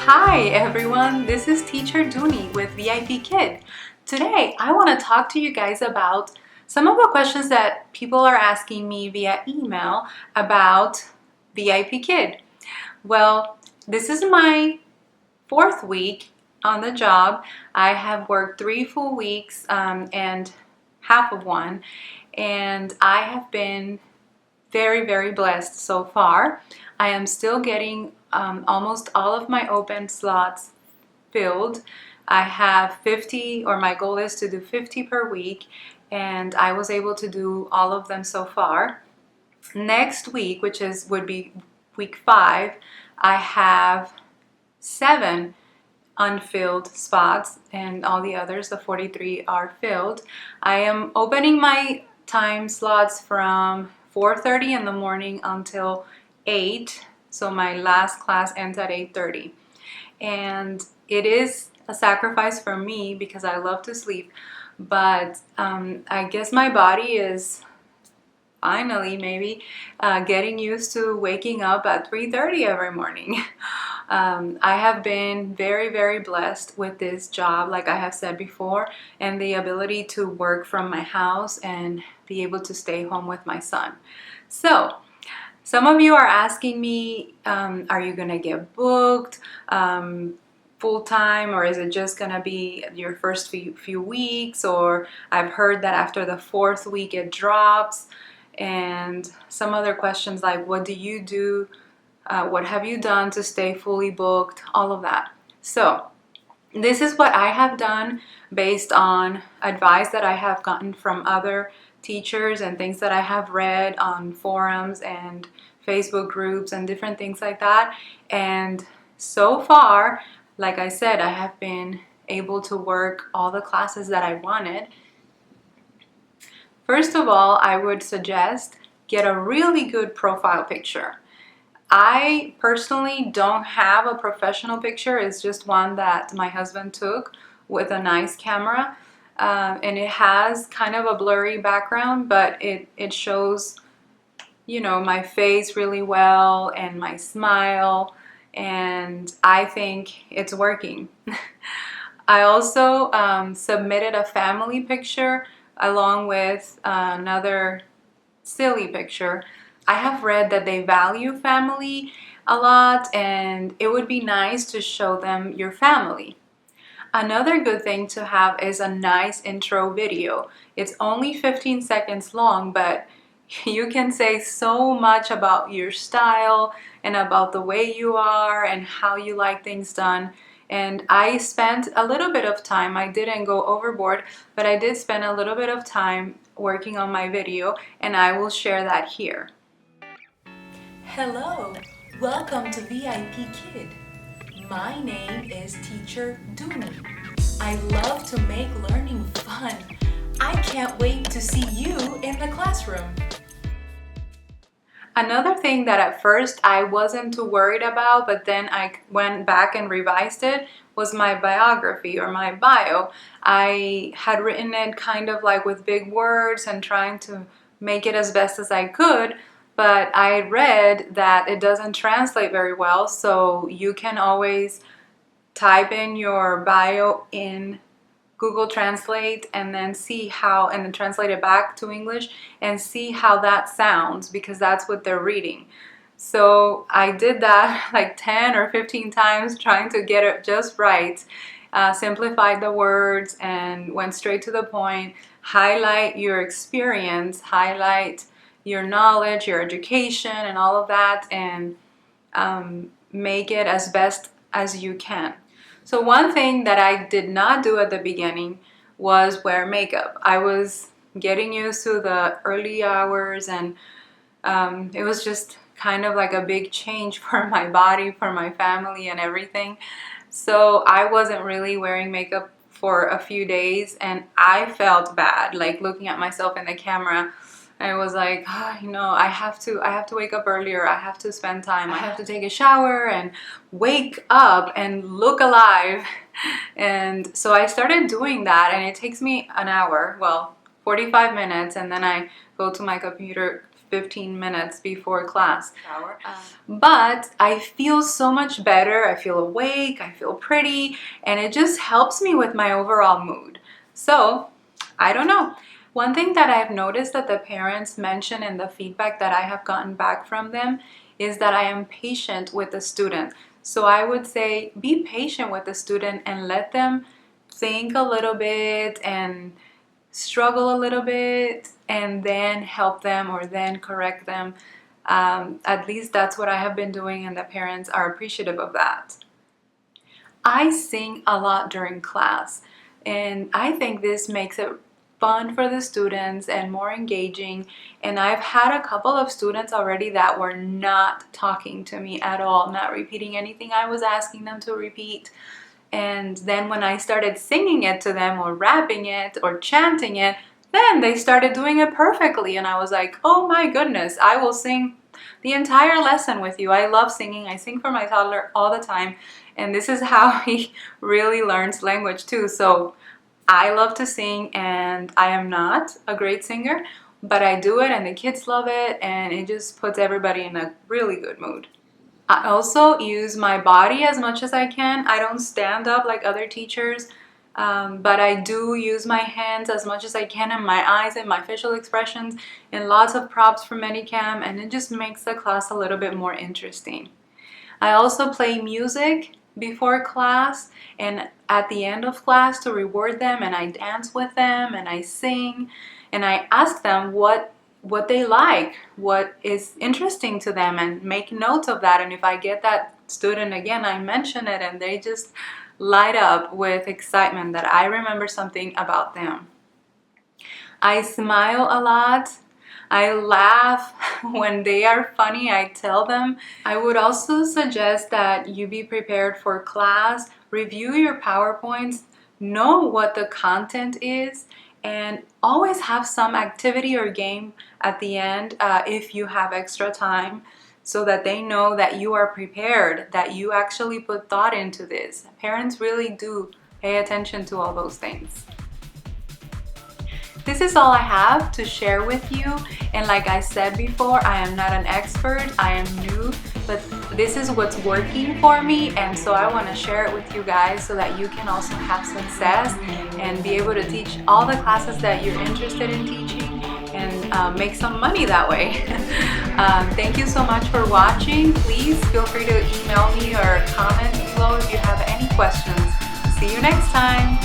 Hi everyone, this is Teacher Dooney with VIPKid. Today I want to talk to you guys about some of the questions that people are asking me via email about VIPKid. Well, this is my fourth week on the job. I have worked 3 full weeks and half of one, and I have been very blessed so far. I am still getting almost all of my open slots filled. I have 50, or my goal is to do 50 per week, and I was able to do all of them so far. Next week, which would be week 5, I have 7 unfilled spots, and all the others, the 43, are filled. I am opening my time slots from 4:30 in the morning until 8, so my last class ends at 8:30. And it is a sacrifice for me because I love to sleep, but I guess my body is finally maybe getting used to waking up at 3:30 every morning. I have been very blessed with this job, like I have said before, and the ability to work from my house and be able to stay home with my son. So some of you are asking me, are you gonna get booked full-time, or is it just gonna be your first few weeks? Or I've heard that after the 4th week it drops. And some other questions like, what do you do? What have you done to stay fully booked? All of that. So this is what I have done based on advice that I have gotten from other teachers and things that I have read on forums and Facebook groups and different things like that. And so far, like I said, I have been able to work all the classes that I wanted. First of all, I would suggest get a really good profile picture. I personally don't have a professional picture. It's just one that my husband took with a nice camera. And it has kind of a blurry background, but it shows, you know, my face really well and my smile, and I think it's working. I also submitted a family picture along with another silly picture. I have read that they value family a lot, and it would be nice to show them your family. Another good thing to have is a nice intro video. It's only 15 seconds long, but you can say so much about your style and about the way you are and how you like things done. And I spent a little bit of time, I didn't go overboard, but I did spend a little bit of time working on my video, and I will share that here. Hello, welcome to VIPKid. My name is Teacher Dooney. I love to make learning fun. I can't wait to see you in the classroom. Another thing that at first I wasn't too worried about, but then I went back and revised it, was my biography or my bio. I had written it kind of like with big words and trying to make it as best as I could, but I read that it doesn't translate very well, so you can always type in your bio in Google Translate and then see how, and then translate it back to English and see how that sounds, because that's what they're reading. So I did that like 10 or 15 times trying to get it just right, simplified the words and went straight to the point, highlight your experience, highlight your knowledge, your education and all of that, and make it as best as you can. So one thing that I did not do at the beginning was wear makeup. I was getting used to the early hours, and it was just kind of like a big change for my body, for my family and everything. So I wasn't really wearing makeup for a few days, and I felt bad, like looking at myself in the camera. I was like, oh, you know, I have to wake up earlier. I have to spend time. I have to take a shower and wake up and look alive. And so I started doing that, and it takes me an hour, well, 45 minutes, and then I go to my computer, 15 minutes before class. But I feel so much better. I feel awake, I feel pretty, and it just helps me with my overall mood. So, I don't know. One thing that I've noticed that the parents mention in the feedback that I have gotten back from them is that I am patient with the student. So I would say be patient with the student and let them think a little bit and struggle a little bit and then help them or then correct them. At least that's what I have been doing, and the parents are appreciative of that. I sing a lot during class, and I think this makes it fun for the students and more engaging. And I've had a couple of students already that were not talking to me at all, not repeating anything I was asking them to repeat. And then when I started singing it to them or rapping it or chanting it, then they started doing it perfectly. And I was like, oh my goodness, I will sing the entire lesson with you. I love singing. I sing for my toddler all the time. And this is how he really learns language too. So I love to sing, and I am not a great singer, but I do it and the kids love it, and it just puts everybody in a really good mood. I also use my body as much as I can. I don't stand up like other teachers, but I do use my hands as much as I can, and my eyes and my facial expressions, and lots of props from Anycam, and it just makes the class a little bit more interesting. I also play music before class and at the end of class to reward them, and I dance with them and I sing and I ask them what they like, what is interesting to them, and make notes of that. And if I get that student again, I mention it and they just light up with excitement that I remember something about them. I smile a lot. I laugh when they are funny. I tell them. I would also suggest that you be prepared for class, review your PowerPoints, know what the content is, and always have some activity or game at the end if you have extra time, so that they know that you are prepared, that you actually put thought into this. Parents really do pay attention to all those things. This is all I have to share with you, and like I said before, I am not an expert, I am new, but this is what's working for me, and so I want to share it with you guys so that you can also have success and be able to teach all the classes that you're interested in teaching and make some money that way. Thank you so much for watching. Please feel free to email me or comment below if you have any questions. See you next time.